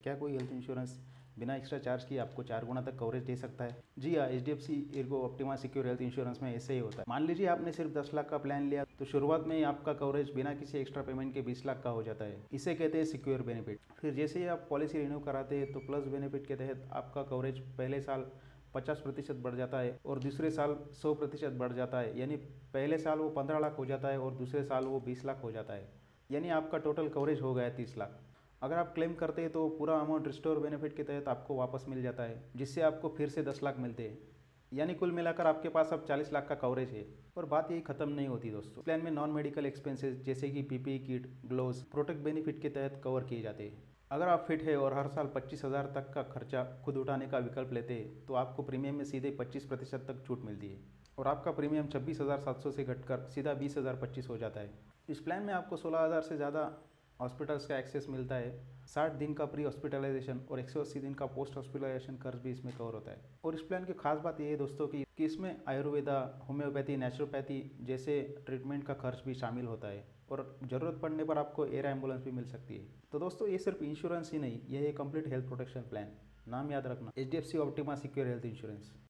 क्या कोई health insurance बिना एक्स्ट्रा चार्ज किए आपको 4 गुना तक कवरेज दे सकता है? जी हाँ, HDFC Ergo optima secure health insurance में ऐसे ही होता है। मान लीजिए आपने सिर्फ 10 लाख का प्लान लिया तो शुरुआत में ही आपका कवरेज बिना किसी एक्स्ट्रा पेमेंट के 20 लाख का हो जाता है। इसे कहते हैं सिक्योर बेनिफिट। फिर जैसे ही आप पॉलिसी रिन्यू कराते हैं तो प्लस बेनिफिट के तहत आपका कवरेज पहले साल 50% बढ़ जाता है और दूसरे साल 100% बढ़ जाता है। यानी पहले साल वो 15 लाख हो जाता है और दूसरे साल वो 20 लाख हो जाता है। यानी आपका टोटल कवरेज हो गया 30 लाख। अगर आप क्लेम करते हैं तो पूरा अमाउंट रिस्टोर बेनिफिट के तहत आपको वापस मिल जाता है, जिससे आपको फिर से 10 लाख मिलते हैं। यानी कुल मिलाकर आपके पास अब 40 लाख का कवरेज है। और बात यही खत्म नहीं होती दोस्तों। प्लान में नॉन मेडिकल एक्सपेंसेस जैसे कि PPE kit, gloves, protect benefit के तहत कवर किए जाते हैं। अगर आप फिट है और हर साल 25,000 तक का खर्चा खुद उठाने का विकल्प लेते हैं तो आपको प्रीमियम में सीधे 25% तक छूट मिलती है और आपका प्रीमियम 26,700 से घटकर सीधा 20,025 हो जाता है। इस प्लान में आपको 16,000 से ज़्यादा हॉस्पिटल्स का एक्सेस मिलता है। 60 दिन का प्री हॉस्पिटलाइजेशन और 180 दिन का पोस्ट हॉस्पिटलाइजेशन खर्च भी इसमें कवर होता है। और इस प्लान की खास बात यह है दोस्तों कि इसमें आयुर्वेदा, होम्योपैथी, नेचुरोपैथी जैसे ट्रीटमेंट का खर्च भी शामिल होता है और ज़रूरत पड़ने पर आपको एयर एम्बुलेंस भी मिल सकती है। तो दोस्तों ये सिर्फ इंश्योरेंस ही नहीं, यह एक कंप्लीट हेल्थ प्रोटेक्शन प्लान। नाम याद रखना, HDFC optima secure health insurance.